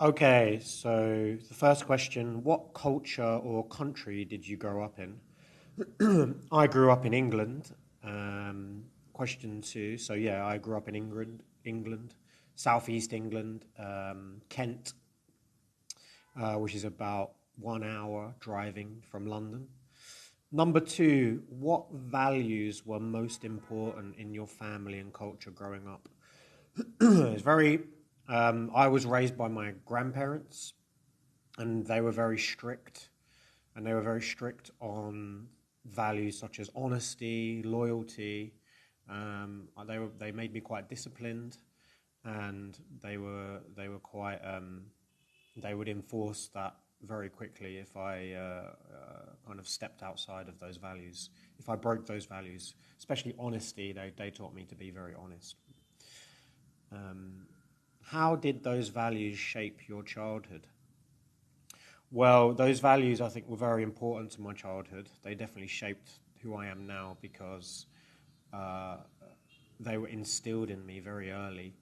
Okay, so the first question, what culture or country did you grow up in? I grew up in England. Question two, so yeah, I grew up in England, southeast England, Kent, which is about 1 hour driving from London. Number two, what values were most important in your family and culture growing up? It's very, I was raised by my grandparents, and they were very strict, and they were very strict on values such as honesty, loyalty. They made me quite disciplined, and they were quite they would enforce that very quickly if I kind of stepped outside of those values. If I broke those values, especially honesty, they taught me to be very honest. How did those values shape your childhood? Well, those values I think were very important to my childhood. They definitely shaped who I am now because uh, they were instilled in me very early,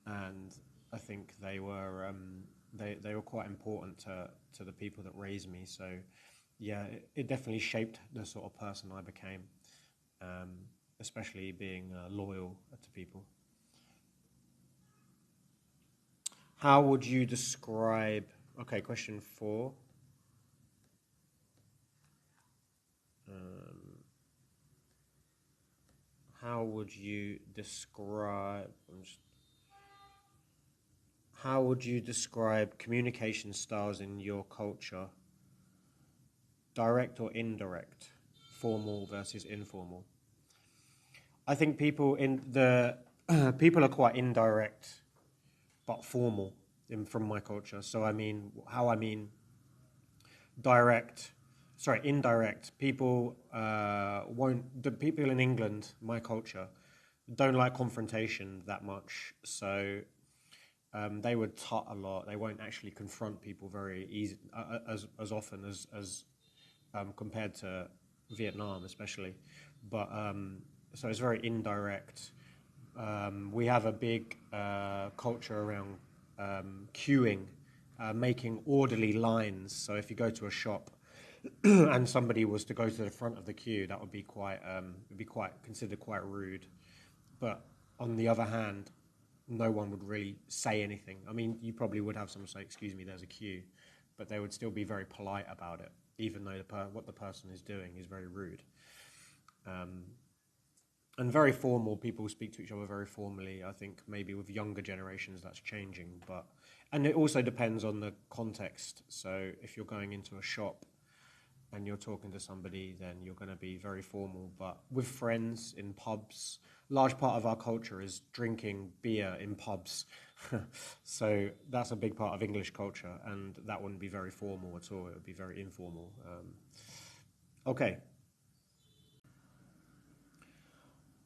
and I think they were quite important to the people that raised me. So, yeah, it definitely shaped the sort of person I became, um, especially being loyal to people. How would you describe? Okay, question four. Um, how would you describe? How would you describe communication styles in your culture? Direct or indirect? Formal versus informal? I think people in the people are quite indirect but formal from my culture. So I mean direct, sorry, indirect. People won't. The people in England, my culture, don't like confrontation that much. So they would tut a lot. They won't actually confront people very easy as often as compared to Vietnam, especially. But so it's very indirect. We have a big culture around queuing, making orderly lines. So if you go to a shop and somebody was to go to the front of the queue, that would be quite considered quite rude. But on the other hand, no one would really say anything. I mean, you probably would have someone say, "Excuse me, there's a queue," but they would still be very polite about it, even though what the person is doing is very rude. Um, and very formal. People speak to each other very formally. I think maybe with younger generations that's changing, but and it also depends on the context. So if you're going into a shop and you're talking to somebody, then you're going to be very formal. But with friends in pubs, large part of our culture is drinking beer in pubs. So that's a big part of English culture, and that wouldn't be very formal at all. It would be very informal. Okay.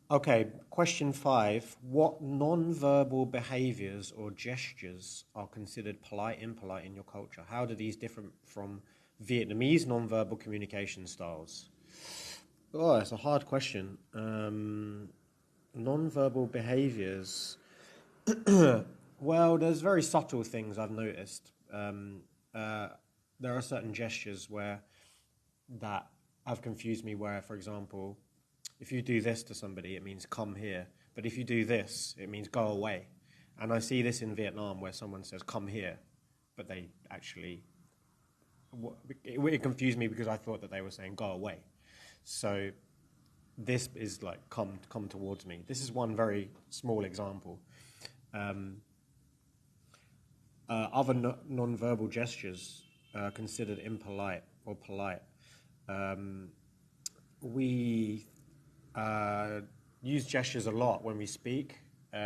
Okay, question five. What non-verbal behaviors or gestures are considered polite, impolite in your culture? How do these differ from Vietnamese non-verbal communication styles? Oh, it's a hard question. Non-verbal behaviors. Well, there's very subtle things I've noticed. Uh, there are certain gestures where that have confused me. Where, for example, if you do this to somebody, it means come here. But if you do this, it means go away. And I see this in Vietnam where someone says come here, but they actually it confused me because I thought that they were saying go away. So this is like come towards me. This is one very small example. Um, other non-verbal gestures considered impolite or polite. Um, we use gestures a lot when we speak.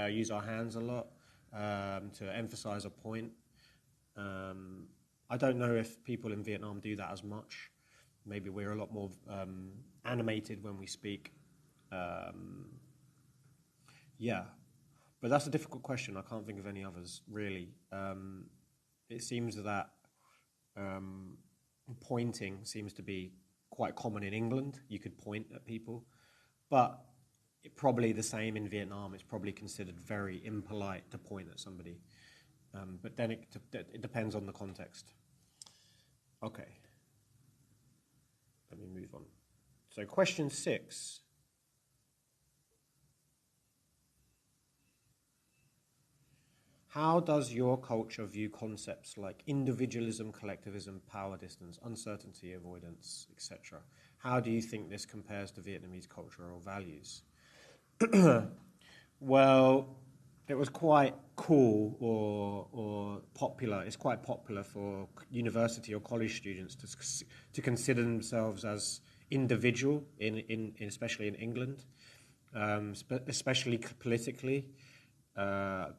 Use our hands a lot to emphasize a point. Um, I don't know if people in Vietnam do that as much. Maybe we're a lot more animated when we speak. Um, yeah, but that's a difficult question. I can't think of any others really. It seems that um, pointing seems to be quite common in England. You could point at people, but probably the same in Vietnam. It's probably considered very impolite to point at somebody. But then it depends on the context. Okay, let me move on. So question 6. How does your culture view concepts like individualism, collectivism, power distance, uncertainty avoidance, etc.? How do you think this compares to Vietnamese cultural values? Well, it was quite cool or popular. It's quite popular for university or college students to consider themselves as individual, especially in England, especially politically.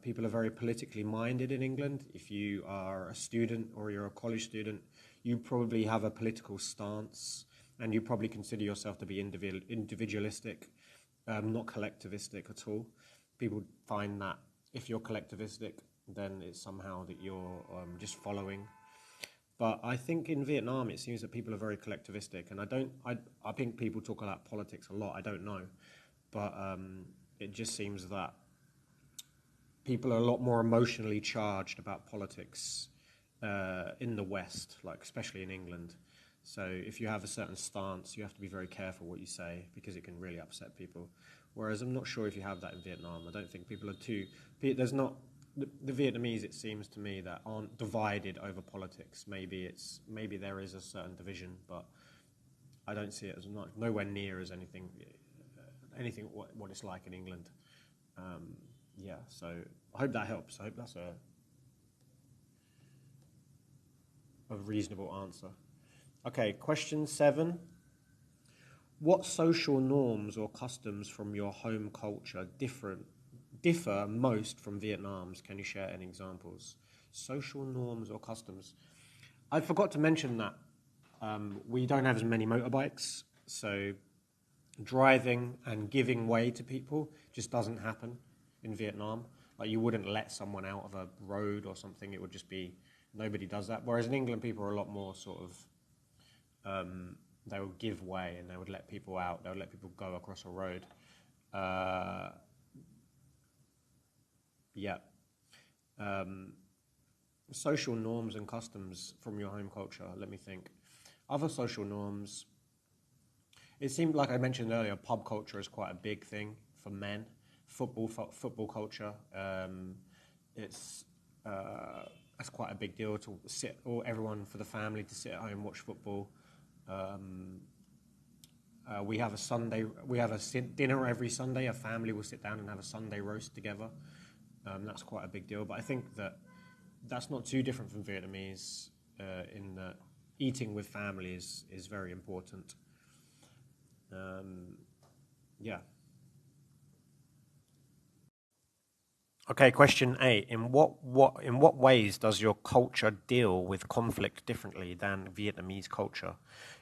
People are very politically minded in England. If you are a student or you're a college student, you probably have a political stance, and you probably consider yourself to be individualistic, not collectivistic at all. People find that if you're collectivistic, then it's somehow that you're just following. But I think in Vietnam, it seems that people are very collectivistic, and I think people talk about politics a lot. I don't know, but it just seems that people are a lot more emotionally charged about politics in the West, like especially in England. So if you have a certain stance, you have to be very careful what you say because it can really upset people. Whereas I'm not sure if you have that in Vietnam. I don't think people are too. There's not the Vietnamese. It seems to me that aren't divided over politics. Maybe there is a certain division, but I don't see it as nowhere near as anything what it's like in England. Yeah, so I hope that helps. I hope that's a reasonable answer. Okay, question 7. What social norms or customs from your home culture differ most from Vietnam's? Can you share any examples? Social norms or customs. I forgot to mention that we don't have as many motorbikes, so driving and giving way to people just doesn't happen in Vietnam. Like you wouldn't let someone out of a road or something. It would just be, nobody does that. Whereas in England, people are a lot more sort of, they would give way and they would let people out. They would let people go across a road. Yeah. Social norms and customs from your home culture. Let me think. Other social norms. It seemed like I mentioned earlier, pub culture is quite a big thing for men. Football culture. It's that's quite a big deal to sit, or everyone for the family to sit at home and watch football. We have a dinner every Sunday. A family will sit down and have a Sunday roast together. That's quite a big deal. But I think that's not too different from Vietnamese in that eating with family is very important. Yeah. Okay, question 8. In what ways does your culture deal with conflict differently than Vietnamese culture?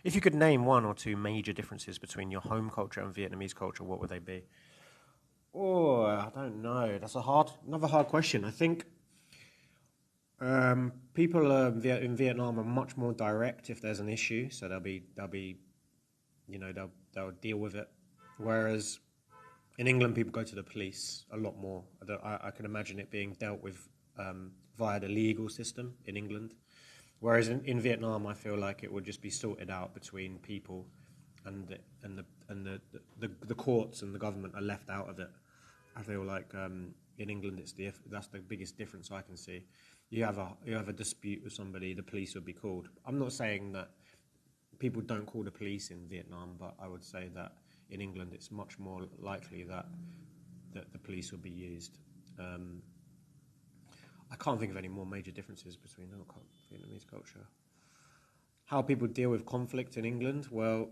If you could name one or two major differences between your home culture and Vietnamese culture, what would they be? Oh, I don't know. That's another hard question. I think people in Vietnam are much more direct if there's an issue, so they'll deal with it. Whereas in England, people go to the police a lot more. I can imagine it being dealt with via the legal system in England. Whereas in Vietnam, I feel like it would just be sorted out between people, and the courts and the government are left out of it. I feel like in England, that's the biggest difference I can see. You have a dispute with somebody, the police would be called. I'm not saying that people don't call the police in Vietnam, but I would say that in England, it's much more likely that the police will be used. I can't think of any more major differences between Vietnamese culture. How people deal with conflict in England? Well,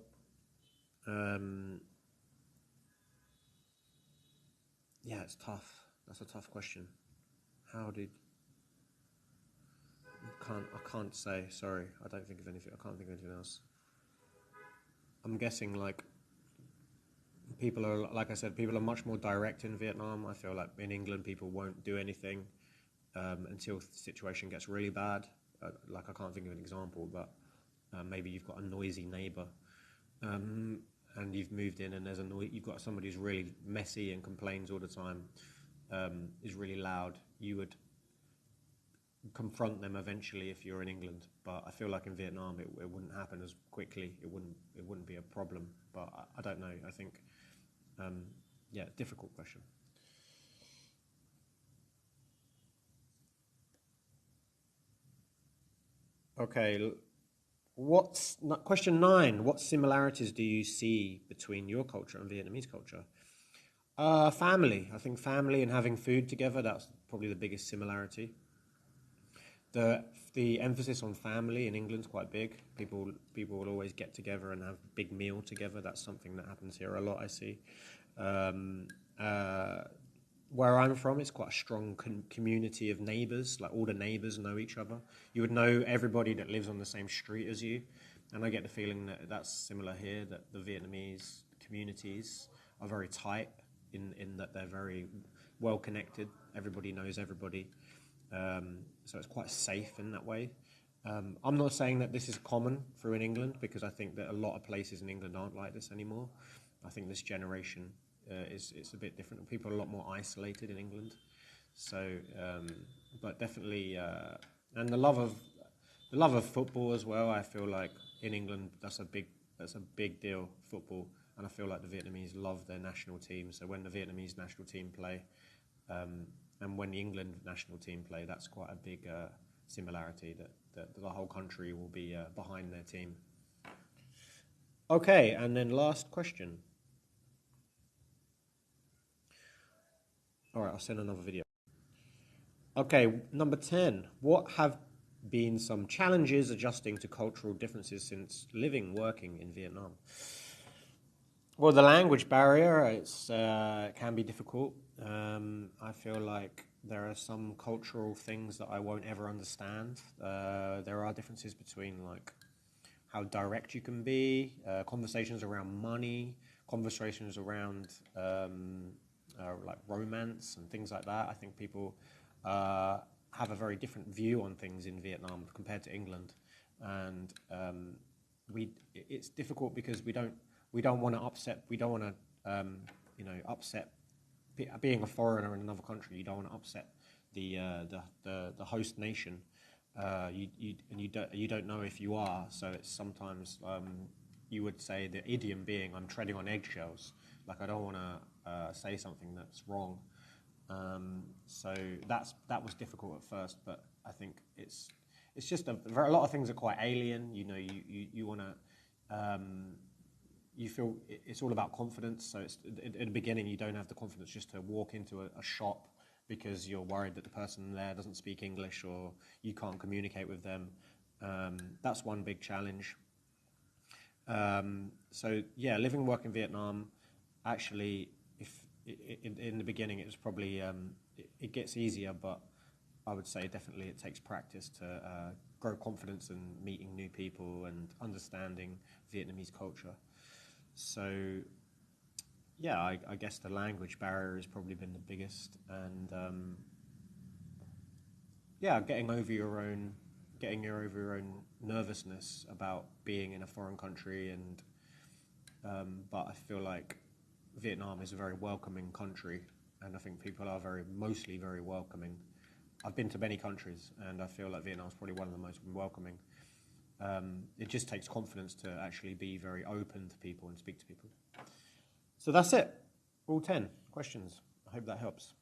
yeah, it's tough. That's a tough question. I can't say. Sorry, I don't think of anything. I can't think of anything else. I'm guessing like people are, like I said, people are much more direct in Vietnam. I feel like in England, people won't do anything until the situation gets really bad. Like I can't think of an example, but maybe you've got a noisy neighbour and you've moved in and you've got somebody who's really messy and complains all the time, is really loud. confront them eventually if you're in England. But I feel like in Vietnam it wouldn't happen as quickly. It wouldn't be a problem. But I don't know. I think yeah, difficult question. Okay, question 9? What similarities do you see between your culture and Vietnamese culture? Family. I think family and having food together, that's probably the biggest similarity. The the emphasis on family in England's quite big. People will always get together and have a big meal together. That's something that happens here a lot, I see. Um, uh, where I'm from, it's quite a strong community of neighbours. Like all the neighbours know each other. You would know everybody that lives on the same street as you. And I get the feeling that that's similar here, that the Vietnamese communities are very tight in that they're very well connected. Everybody knows everybody. So it's quite safe in that way. I'm not saying that this is common through in England, because I think that a lot of places in England aren't like this anymore. I think this generation it's a bit different. People are a lot more isolated in England. So, but definitely, and the love of football as well. I feel like in England that's a big deal, football, and I feel like the Vietnamese love their national team. So when the Vietnamese national team play, and when the England national team play, that's quite a big similarity. That the whole country will be behind their team. Okay, and then last question. All right, I'll send another video. Okay, number 10. What have been some challenges adjusting to cultural differences since living, working in Vietnam? Well, the language barrier, it can be difficult. I feel like there are some cultural things that I won't ever understand. There are differences between like how direct you can be, conversations around money, conversations around like romance and things like that. I think people have a very different view on things in Vietnam compared to England, and it's difficult because we don't want to upset. We don't want to upset. Being a foreigner in another country, you don't want to upset the host nation. You don't know if you are. So it's sometimes you would say the idiom being I'm treading on eggshells. Like I don't want to say something that's wrong. So that was difficult at first, but I think it's just a lot of things are quite alien. You know, you want to. You feel it's all about confidence. So it's, at the beginning, you don't have the confidence just to walk into a shop because you're worried that the person there doesn't speak English or you can't communicate with them. That's one big challenge. So yeah, living and work in Vietnam, actually, if in the beginning it was probably it gets easier, but I would say definitely it takes practice to grow confidence in meeting new people and understanding Vietnamese culture. So yeah, I guess the language barrier has probably been the biggest, and yeah, getting over your own nervousness about being in a foreign country, and but I feel like Vietnam is a very welcoming country, and I think people are mostly very welcoming. I've been to many countries, and I feel like Vietnam is probably one of the most welcoming. It just takes confidence to actually be very open to people and speak to people. So that's it. All 10 questions. I hope that helps.